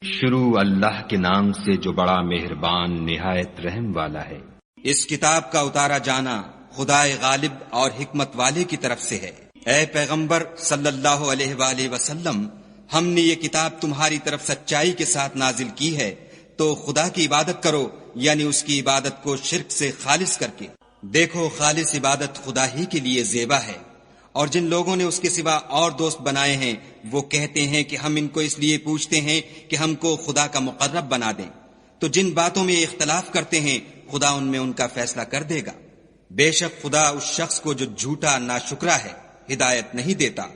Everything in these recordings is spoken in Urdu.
شروع اللہ کے نام سے جو بڑا مہربان نہایت رحم والا ہے۔ اس کتاب کا اتارا جانا خدائے غالب اور حکمت والے کی طرف سے ہے۔ اے پیغمبر صلی اللہ علیہ وآلہ وسلم، ہم نے یہ کتاب تمہاری طرف سچائی کے ساتھ نازل کی ہے، تو خدا کی عبادت کرو، یعنی اس کی عبادت کو شرک سے خالص کر کے۔ دیکھو، خالص عبادت خدا ہی کے لیے زیبا ہے، اور جن لوگوں نے اس کے سوا اور دوست بنائے ہیں وہ کہتے ہیں کہ ہم ان کو اس لیے پوچھتے ہیں کہ ہم کو خدا کا مقرب بنا دیں، تو جن باتوں میں اختلاف کرتے ہیں خدا ان میں ان کا فیصلہ کر دے گا۔ بے شک خدا اس شخص کو جو جھوٹا ناشکرا ہے ہدایت نہیں دیتا۔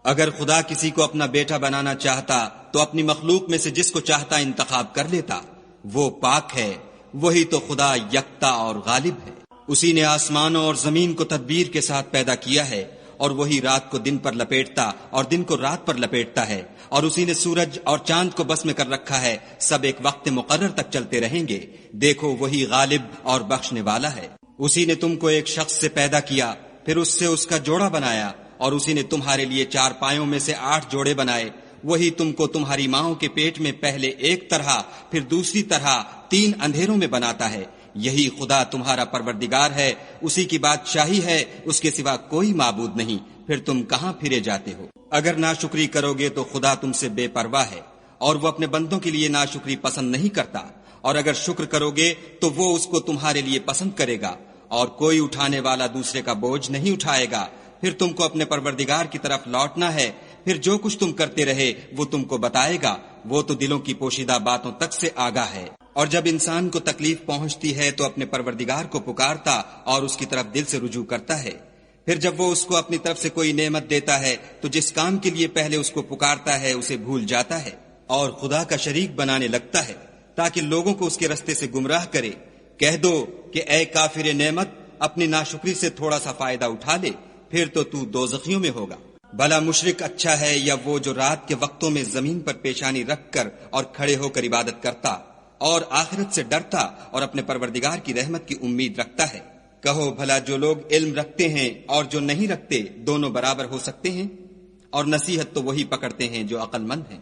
اگر خدا کسی کو اپنا بیٹا بنانا چاہتا تو اپنی مخلوق میں سے جس کو چاہتا انتخاب کر لیتا۔ وہ پاک ہے، وہی تو خدا یکتا اور غالب ہے۔ اسی نے آسمانوں اور زمین کو تدبیر کے ساتھ پیدا کیا ہے، اور وہی رات کو دن پر لپیٹتا اور دن کو رات پر لپیٹتا ہے، اور اسی نے سورج اور چاند کو بس میں کر رکھا ہے، سب ایک وقت مقرر تک چلتے رہیں گے۔ دیکھو، وہی غالب اور بخشنے والا ہے۔ اسی نے تم کو ایک شخص سے پیدا کیا، پھر اس سے اس کا جوڑا بنایا، اور اسی نے تمہارے لیے 4 پایوں میں سے 8 جوڑے بنائے۔ وہی تم کو تمہاری ماؤں کے پیٹ میں پہلے ایک طرح پھر دوسری طرح 3 اندھیروں میں بناتا ہے۔ یہی خدا تمہارا پروردگار ہے، اسی کی بادشاہی ہے، اس کے سوا کوئی معبود نہیں۔ پھر تم کہاں پھرے جاتے ہو؟ اگر ناشکری کرو گے تو خدا تم سے بے پرواہ ہے، اور وہ اپنے بندوں کے لیے ناشکری پسند نہیں کرتا، اور اگر شکر کرو گے تو وہ اس کو تمہارے لیے پسند کرے گا، اور کوئی اٹھانے والا دوسرے کا بوجھ نہیں اٹھائے گا۔ پھر تم کو اپنے پروردگار کی طرف لوٹنا ہے، پھر جو کچھ تم کرتے رہے وہ تم کو بتائے گا، وہ تو دلوں کی پوشیدہ باتوں تک سے آگاہ ہے۔ اور جب انسان کو تکلیف پہنچتی ہے تو اپنے پروردگار کو پکارتا اور اس کی طرف دل سے رجوع کرتا ہے۔ پھر جب وہ اس کو اپنی طرف سے کوئی نعمت دیتا ہے تو جس کام کے لیے پہلے اس کو پکارتا ہے اسے بھول جاتا ہے، اور خدا کا شریک بنانے لگتا ہے تاکہ لوگوں کو اس کے رستے سے گمراہ کرے۔ کہہ دو کہ اے کافر نعمت، اپنی ناشکری سے تھوڑا سا فائدہ اٹھا لے، پھر تو دوزخیوں میں ہوگا۔ بھلا مشرک اچھا ہے یا وہ جو رات کے وقتوں میں زمین پر پیشانی رکھ کر اور کھڑے ہو کر عبادت کرتا اور آخرت سے ڈرتا اور اپنے پروردگار کی رحمت کی امید رکھتا ہے؟ کہو بھلا جو لوگ علم رکھتے ہیں اور جو نہیں رکھتے دونوں برابر ہو سکتے ہیں؟ اور نصیحت تو وہی پکڑتے ہیں جو عقل مند ہیں۔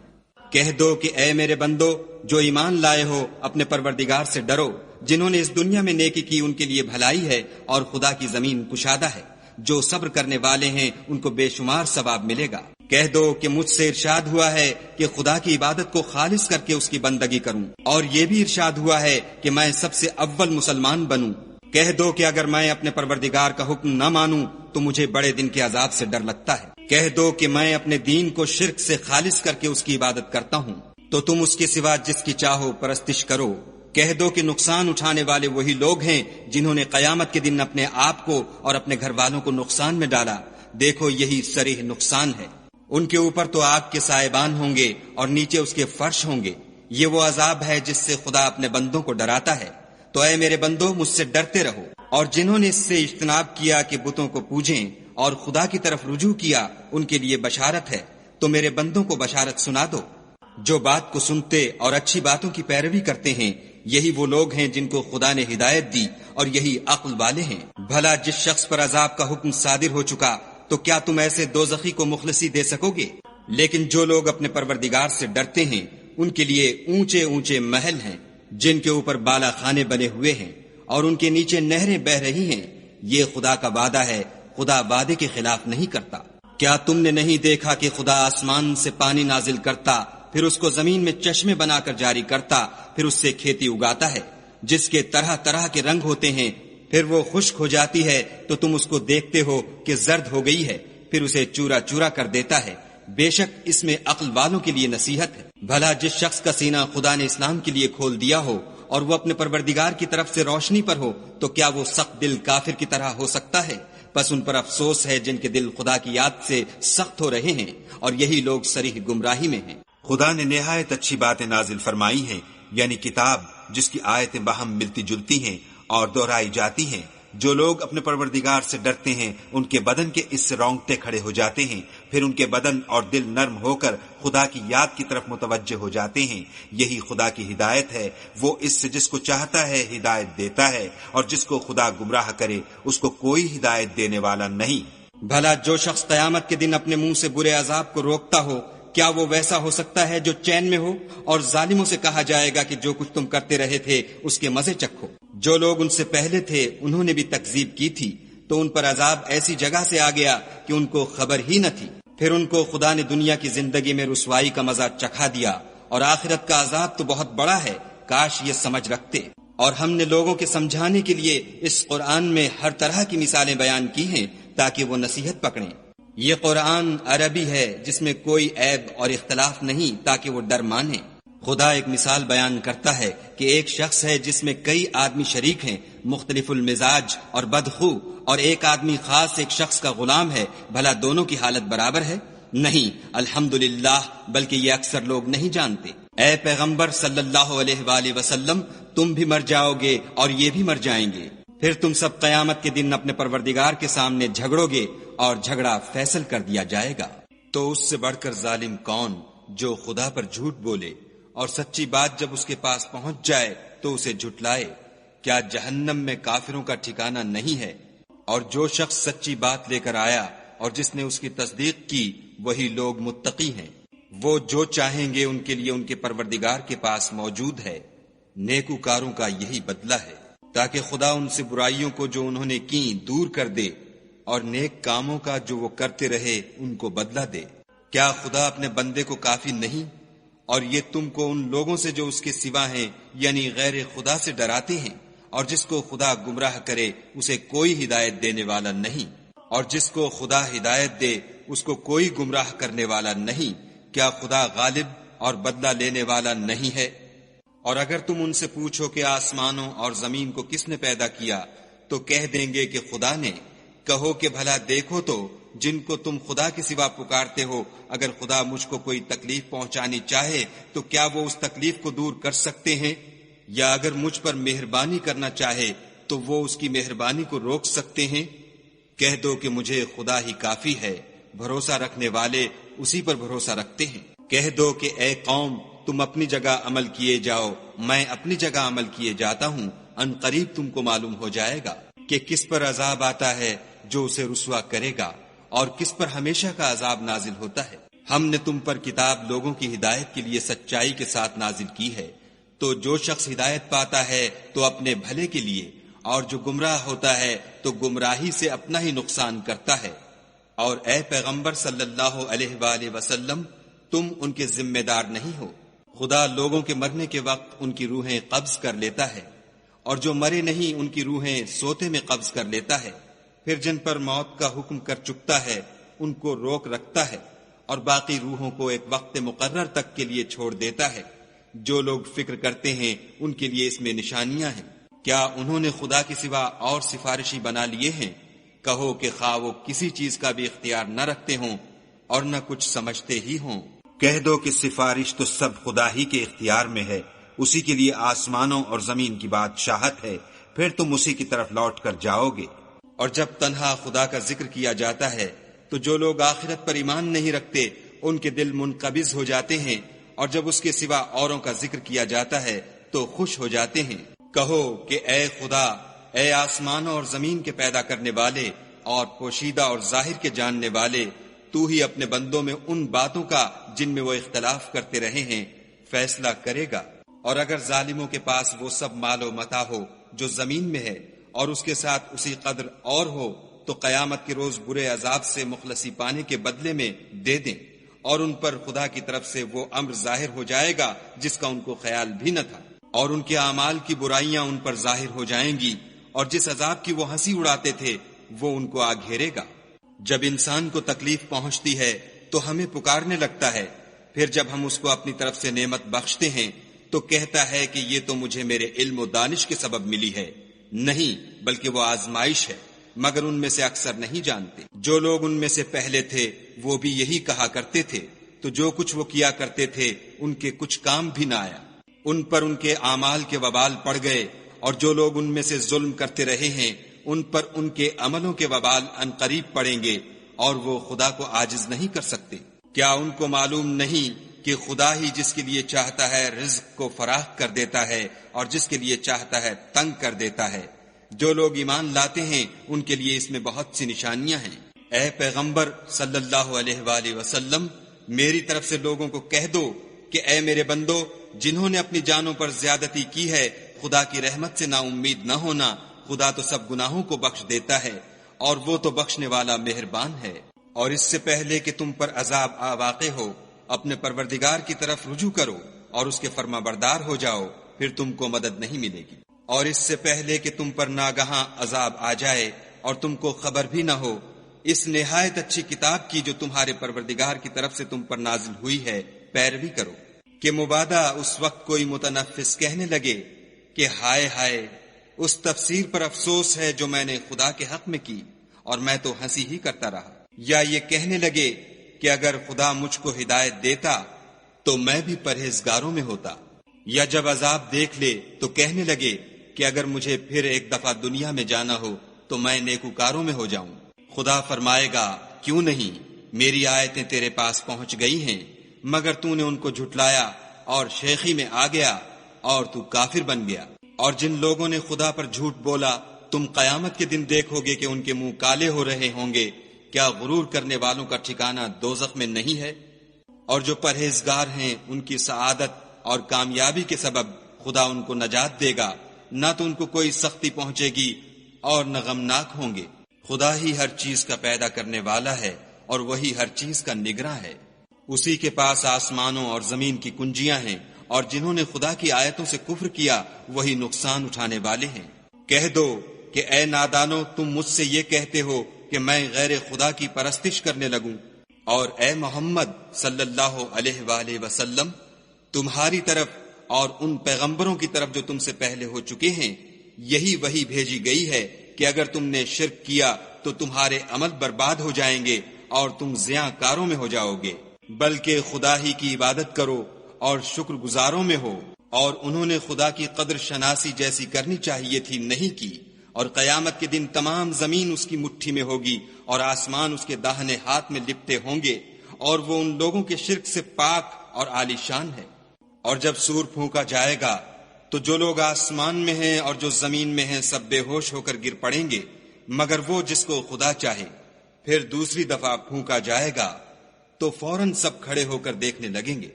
کہہ دو کہ اے میرے بندو جو ایمان لائے ہو، اپنے پروردگار سے ڈرو۔ جنہوں نے اس دنیا میں نیکی کی ان کے لیے بھلائی ہے، اور خدا کی زمین کشادہ ہے۔ جو صبر کرنے والے ہیں ان کو بے شمار ثواب ملے گا۔ کہہ دو کہ مجھ سے ارشاد ہوا ہے کہ خدا کی عبادت کو خالص کر کے اس کی بندگی کروں، اور یہ بھی ارشاد ہوا ہے کہ میں سب سے اول مسلمان بنوں۔ کہہ دو کہ اگر میں اپنے پروردگار کا حکم نہ مانوں تو مجھے بڑے دن کے عذاب سے ڈر لگتا ہے۔ کہہ دو کہ میں اپنے دین کو شرک سے خالص کر کے اس کی عبادت کرتا ہوں، تو تم اس کے سوا جس کی چاہو پرستش کرو۔ کہہ دو کہ نقصان اٹھانے والے وہی لوگ ہیں جنہوں نے قیامت کے دن اپنے آپ کو اور اپنے گھر والوں کو نقصان میں ڈالا۔ دیکھو، یہی صریح نقصان ہے۔ ان کے اوپر تو آگ کے سائبان ہوں گے اور نیچے اس کے فرش ہوں گے۔ یہ وہ عذاب ہے جس سے خدا اپنے بندوں کو ڈراتا ہے۔ تو اے میرے بندو، مجھ سے ڈرتے رہو، اور جنہوں نے اس سے اجتناب کیا کہ بتوں کو پوجیں اور خدا کی طرف رجوع کیا ان کے لیے بشارت ہے۔ تو میرے بندوں کو بشارت سنا دو۔ جو بات کو سنتے اور اچھی باتوں کی پیروی کرتے ہیں یہی وہ لوگ ہیں جن کو خدا نے ہدایت دی، اور یہی عقل والے ہیں۔ بھلا جس شخص پر عذاب کا حکم صادر ہو چکا تو کیا تم ایسے دوزخی کو مخلصی دے سکو گے؟ لیکن جو لوگ اپنے پروردگار سے ڈرتے ہیں ان کے لیے اونچے اونچے محل ہیں جن کے اوپر بالا خانے بنے ہوئے ہیں، اور ان کے نیچے نہریں بہ رہی ہیں۔ یہ خدا کا وعدہ ہے، خدا وعدے کے خلاف نہیں کرتا۔ کیا تم نے نہیں دیکھا کہ خدا آسمان سے پانی نازل کرتا، پھر اس کو زمین میں چشمے بنا کر جاری کرتا، پھر اس سے کھیتی اگاتا ہے جس کے طرح طرح کے رنگ ہوتے ہیں، پھر وہ خشک ہو جاتی ہے تو تم اس کو دیکھتے ہو کہ زرد ہو گئی ہے، پھر اسے چورا چورا کر دیتا ہے۔ بے شک اس میں عقل والوں کے لیے نصیحت ہے۔ بھلا جس شخص کا سینہ خدا نے اسلام کے لیے کھول دیا ہو اور وہ اپنے پروردگار کی طرف سے روشنی پر ہو تو کیا وہ سخت دل کافر کی طرح ہو سکتا ہے؟ بس ان پر افسوس ہے جن کے دل خدا کی یاد سے سخت ہو رہے ہیں، اور یہی لوگ صریح گمراہی میں ہیں۔ خدا نے نہایت اچھی باتیں نازل فرمائی ہیں، یعنی کتاب جس کی آیتیں باہم ملتی جلتی ہیں اور دہرائی جاتی ہیں۔ جو لوگ اپنے پروردگار سے ڈرتے ہیں ان کے بدن کے اس سے رونگٹے کھڑے ہو جاتے ہیں، پھر ان کے بدن اور دل نرم ہو کر خدا کی یاد کی طرف متوجہ ہو جاتے ہیں۔ یہی خدا کی ہدایت ہے، وہ اس سے جس کو چاہتا ہے ہدایت دیتا ہے، اور جس کو خدا گمراہ کرے اس کو کوئی ہدایت دینے والا نہیں۔ بھلا جو شخص قیامت کے دن اپنے منہ سے برے عذاب کو روکتا ہو کیا وہ ویسا ہو سکتا ہے جو چین میں ہو؟ اور ظالموں سے کہا جائے گا کہ جو کچھ تم کرتے رہے تھے اس کے مزے چکھو۔ جو لوگ ان سے پہلے تھے انہوں نے بھی تکذیب کی تھی، تو ان پر عذاب ایسی جگہ سے آ گیا کہ ان کو خبر ہی نہ تھی۔ پھر ان کو خدا نے دنیا کی زندگی میں رسوائی کا مزہ چکھا دیا، اور آخرت کا عذاب تو بہت بڑا ہے، کاش یہ سمجھ رکھتے۔ اور ہم نے لوگوں کے سمجھانے کے لیے اس قرآن میں ہر طرح کی مثالیں بیان کی ہیں تاکہ وہ نصیحت پکڑیں۔ یہ قرآن عربی ہے جس میں کوئی عیب اور اختلاف نہیں تاکہ وہ ڈر مانے۔ خدا ایک مثال بیان کرتا ہے کہ ایک شخص ہے جس میں کئی آدمی شریک ہیں، مختلف المزاج اور بدخو، اور ایک آدمی خاص ایک شخص کا غلام ہے، بھلا دونوں کی حالت برابر ہے؟ نہیں، الحمدللہ، بلکہ یہ اکثر لوگ نہیں جانتے۔ اے پیغمبر صلی اللہ علیہ وآلہ وسلم، تم بھی مر جاؤ گے اور یہ بھی مر جائیں گے، پھر تم سب قیامت کے دن اپنے پروردگار کے سامنے جھگڑو گے اور جھگڑا فیصل کر دیا جائے گا۔ تو اس سے بڑھ کر ظالم کون جو خدا پر جھوٹ بولے اور سچی بات جب اس کے پاس پہنچ جائے تو اسے جھٹلائے؟ کیا جہنم میں کافروں کا ٹھکانہ نہیں ہے؟ اور جو شخص سچی بات لے کر آیا اور جس نے اس کی تصدیق کی وہی لوگ متقی ہیں، وہ جو چاہیں گے ان کے لیے ان کے پروردگار کے پاس موجود ہے۔ نیکوکاروں کا یہی بدلہ ہے، تاکہ خدا ان سے برائیوں کو جو انہوں نے کی دور کر دے اور نیک کاموں کا جو وہ کرتے رہے ان کو بدلہ دے۔ کیا خدا اپنے بندے کو کافی نہیں؟ اور یہ تم کو ان لوگوں سے جو اس کے سوا ہیں یعنی غیر خدا سے ڈراتے ہیں، اور جس کو خدا گمراہ کرے اسے کوئی ہدایت دینے والا نہیں، اور جس کو خدا ہدایت دے اس کو کوئی گمراہ کرنے والا نہیں۔ کیا خدا غالب اور بدلہ لینے والا نہیں ہے؟ اور اگر تم ان سے پوچھو کہ آسمانوں اور زمین کو کس نے پیدا کیا تو کہہ دیں گے کہ خدا نے۔ کہو کہ بھلا دیکھو تو جن کو تم خدا کے سوا پکارتے ہو، اگر خدا مجھ کو کوئی تکلیف پہنچانی چاہے تو کیا وہ اس تکلیف کو دور کر سکتے ہیں؟ یا اگر مجھ پر مہربانی کرنا چاہے تو وہ اس کی مہربانی کو روک سکتے ہیں؟ کہہ دو کہ مجھے خدا ہی کافی ہے، بھروسہ رکھنے والے اسی پر بھروسہ رکھتے ہیں۔ کہہ دو کہ اے قوم، تم اپنی جگہ عمل کیے جاؤ، میں اپنی جگہ عمل کیے جاتا ہوں، ان قریب تم کو معلوم ہو جائے گا کہ کس پر عذاب آتا ہے جو اسے رسوا کرے گا، اور کس پر ہمیشہ کا عذاب نازل ہوتا ہے۔ ہم نے تم پر کتاب لوگوں کی ہدایت کے لیے سچائی کے ساتھ نازل کی ہے، تو جو شخص ہدایت پاتا ہے تو اپنے بھلے کے لیے، اور جو گمراہ ہوتا ہے تو گمراہی سے اپنا ہی نقصان کرتا ہے۔ اور اے پیغمبر صلی اللہ علیہ وآلہ وسلم، تم ان کے ذمہ دار نہیں ہو۔ خدا لوگوں کے مرنے کے وقت ان کی روحیں قبض کر لیتا ہے، اور جو مرے نہیں ان کی روحیں سوتے میں قبض کر لیتا ہے، پھر جن پر موت کا حکم کر چکتا ہے ان کو روک رکھتا ہے، اور باقی روحوں کو ایک وقت مقرر تک کے لیے چھوڑ دیتا ہے۔ جو لوگ فکر کرتے ہیں ان کے لیے اس میں نشانیاں ہیں۔ کیا انہوں نے خدا کے سوا اور سفارشی بنا لیے ہیں؟ کہو کہ خواہ وہ کسی چیز کا بھی اختیار نہ رکھتے ہوں اور نہ کچھ سمجھتے ہی ہوں۔ کہہ دو کہ سفارش تو سب خدا ہی کے اختیار میں ہے، اسی کے لیے آسمانوں اور زمین کی بادشاہت ہے، پھر تم اسی کی طرف لوٹ کر جاؤ گے۔ اور جب تنہا خدا کا ذکر کیا جاتا ہے تو جو لوگ آخرت پر ایمان نہیں رکھتے ان کے دل منقبض ہو جاتے ہیں، اور جب اس کے سوا اوروں کا ذکر کیا جاتا ہے تو خوش ہو جاتے ہیں۔ کہو کہ اے خدا، اے آسمانوں اور زمین کے پیدا کرنے والے اور پوشیدہ اور ظاہر کے جاننے والے، تو ہی اپنے بندوں میں ان باتوں کا جن میں وہ اختلاف کرتے رہے ہیں فیصلہ کرے گا۔ اور اگر ظالموں کے پاس وہ سب مال و متاع ہو جو زمین میں ہے اور اس کے ساتھ اسی قدر اور ہو تو قیامت کے روز برے عذاب سے مخلصی پانے کے بدلے میں دے دیں، اور ان پر خدا کی طرف سے وہ امر ظاہر ہو جائے گا جس کا ان کو خیال بھی نہ تھا، اور ان کے اعمال کی برائیاں ان پر ظاہر ہو جائیں گی، اور جس عذاب کی وہ ہنسی اڑاتے تھے وہ ان کو آ گھیرے گا۔ جب انسان کو تکلیف پہنچتی ہے تو ہمیں پکارنے لگتا ہے، پھر جب ہم اس کو اپنی طرف سے نعمت بخشتے ہیں تو کہتا ہے کہ یہ تو مجھے میرے علم و دانش کے سبب ملی ہے۔ نہیں، بلکہ وہ آزمائش ہے، مگر ان میں سے اکثر نہیں جانتے۔ جو لوگ ان میں سے پہلے تھے وہ بھی یہی کہا کرتے تھے، تو جو کچھ وہ کیا کرتے تھے ان کے کچھ کام بھی نہ آیا، ان پر ان کے اعمال کے وبال پڑ گئے، اور جو لوگ ان میں سے ظلم کرتے رہے ہیں ان پر ان کے عملوں کے وبال ان قریب پڑیں گے، اور وہ خدا کو عاجز نہیں کر سکتے۔ کیا ان کو معلوم نہیں کہ خدا ہی جس کے لیے چاہتا ہے رزق کو فراخ کر دیتا ہے اور جس کے لیے چاہتا ہے تنگ کر دیتا ہے؟ جو لوگ ایمان لاتے ہیں ان کے لیے اس میں بہت سی نشانیاں ہیں۔ اے پیغمبر صلی اللہ علیہ وآلہ وسلم، میری طرف سے لوگوں کو کہہ دو کہ اے میرے بندو، جنہوں نے اپنی جانوں پر زیادتی کی ہے، خدا کی رحمت سے نا امید نہ ہونا، خدا تو سب گناہوں کو بخش دیتا ہے اور وہ تو بخشنے والا مہربان ہے۔ اور اس سے پہلے کہ تم پر عذاب واقع ہو، اپنے پروردگار کی طرف رجوع کرو اور اس کے فرما بردار ہو جاؤ، پھر تم کو مدد نہیں ملے گی۔ اور اس سے پہلے کہ تم پر ناگہاں عذاب آ جائے اور تم کو خبر بھی نہ ہو، اس نہایت اچھی کتاب کی جو تمہارے پروردگار کی طرف سے تم پر نازل ہوئی ہے پیروی کرو، کہ مبادا اس وقت کوئی متنفس کہنے لگے کہ ہائے ہائے، اس تفسیر پر افسوس ہے جو میں نے خدا کے حق میں کی اور میں تو ہنسی ہی کرتا رہا، یا یہ کہنے لگے کہ اگر خدا مجھ کو ہدایت دیتا تو میں بھی پرہیزگاروں میں ہوتا، یا جب عذاب دیکھ لے تو کہنے لگے کہ اگر مجھے پھر ایک دفعہ دنیا میں جانا ہو تو میں نیکوکاروں میں ہو جاؤں۔ خدا فرمائے گا، کیوں نہیں، میری آیتیں تیرے پاس پہنچ گئی ہیں، مگر تو نے ان کو جھٹلایا اور شیخی میں آ گیا اور تو کافر بن گیا۔ اور جن لوگوں نے خدا پر جھوٹ بولا، تم قیامت کے دن دیکھو گے کہ ان کے منہ کالے ہو رہے ہوں گے، کیا غرور کرنے والوں کا ٹھکانہ دوزخ میں نہیں ہے؟ اور جو پرہیزگار ہیں ان کی سعادت اور کامیابی کے سبب خدا ان کو نجات دے گا، نہ تو ان کو کوئی سختی پہنچے گی اور نہ غمناک ہوں گے۔ خدا ہی ہر چیز کا پیدا کرنے والا ہے اور وہی ہر چیز کا نگراں ہے۔ اسی کے پاس آسمانوں اور زمین کی کنجیاں ہیں، اور جنہوں نے خدا کی آیتوں سے کفر کیا وہی نقصان اٹھانے والے ہیں۔ کہہ دو کہ اے نادانو، تم مجھ سے یہ کہتے ہو کہ میں غیر خدا کی پرستش کرنے لگوں، اور اے محمد صلی اللہ علیہ وآلہ وسلم، تمہاری طرف اور ان پیغمبروں کی طرف جو تم سے پہلے ہو چکے ہیں یہی وحی بھیجی گئی ہے کہ اگر تم نے شرک کیا تو تمہارے عمل برباد ہو جائیں گے اور تم زیاں کاروں میں ہو جاؤ گے، بلکہ خدا ہی کی عبادت کرو اور شکر گزاروں میں ہو۔ اور انہوں نے خدا کی قدر شناسی جیسی کرنی چاہیے تھی، نہیں کی، اور قیامت کے دن تمام زمین اس کی مٹھی میں ہوگی اور آسمان اس کے داہنے ہاتھ میں لپٹے ہوں گے، اور وہ ان لوگوں کے شرک سے پاک اور عالی شان ہے۔ اور جب سور پھونکا جائے گا تو جو لوگ آسمان میں ہیں اور جو زمین میں ہیں سب بے ہوش ہو کر گر پڑیں گے، مگر وہ جس کو خدا چاہے۔ پھر دوسری دفعہ پھونکا جائے گا تو فوراً سب کھڑے ہو کر دیکھنے لگیں گے،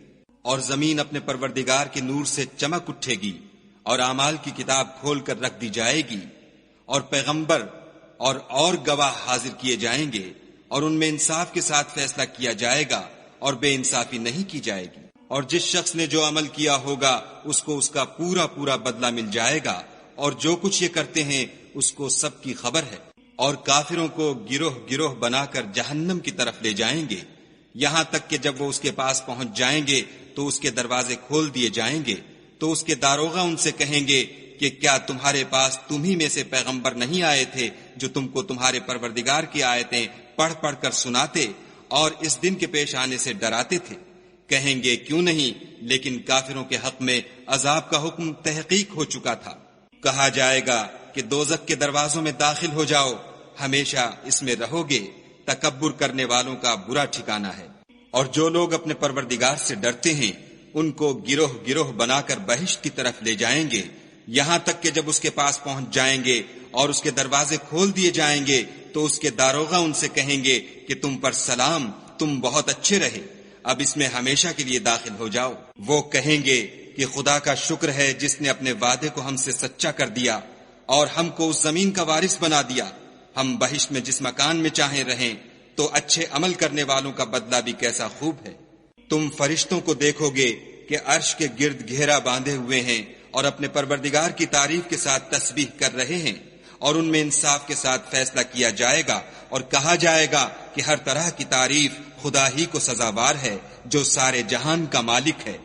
اور زمین اپنے پروردگار کے نور سے چمک اٹھے گی اور اعمال کی کتاب کھول کر رکھ دی جائے گی، اور پیغمبر اور گواہ حاضر کیے جائیں گے، اور ان میں انصاف کے ساتھ فیصلہ کیا جائے گا اور بے انصافی نہیں کی جائے گی۔ اور جس شخص نے جو عمل کیا ہوگا اس کو اس کا پورا پورا بدلہ مل جائے گا، اور جو کچھ یہ کرتے ہیں اس کو سب کی خبر ہے۔ اور کافروں کو گروہ گروہ بنا کر جہنم کی طرف لے جائیں گے، یہاں تک کہ جب وہ اس کے پاس پہنچ جائیں گے تو اس کے دروازے کھول دیے جائیں گے، تو اس کے داروغہ ان سے کہیں گے کہ کیا تمہارے پاس تم ہی میں سے پیغمبر نہیں آئے تھے جو تم کو تمہارے پروردگار کی آیتیں پڑھ پڑھ کر سناتے اور اس دن کے پیش آنے سے ڈراتے تھے؟ کہیں گے کیوں نہیں، لیکن کافروں کے حق میں عذاب کا حکم تحقیق ہو چکا تھا۔ کہا جائے گا کہ دوزخ کے دروازوں میں داخل ہو جاؤ، ہمیشہ اس میں رہو گے، تکبر کرنے والوں کا برا ٹھکانہ ہے۔ اور جو لوگ اپنے پروردگار سے ڈرتے ہیں ان کو گروہ گروہ بنا کر بہشت کی طرف لے جائیں گے، یہاں تک کہ جب اس کے پاس پہنچ جائیں گے اور اس کے دروازے کھول دیے جائیں گے تو اس کے داروغہ ان سے کہیں گے کہ تم پر سلام، تم بہت اچھے رہے، اب اس میں ہمیشہ کے لیے داخل ہو جاؤ۔ وہ کہیں گے کہ خدا کا شکر ہے جس نے اپنے وعدے کو ہم سے سچا کر دیا اور ہم کو اس زمین کا وارث بنا دیا، ہم بہشت میں جس مکان میں چاہیں رہیں، تو اچھے عمل کرنے والوں کا بدلہ بھی کیسا خوب ہے۔ تم فرشتوں کو دیکھو گے کہ عرش کے گرد گھیرا باندھے ہوئے ہیں اور اپنے پروردگار کی تعریف کے ساتھ تسبیح کر رہے ہیں، اور ان میں انصاف کے ساتھ فیصلہ کیا جائے گا اور کہا جائے گا کہ ہر طرح کی تعریف خدا ہی کو سزاوار ہے جو سارے جہان کا مالک ہے۔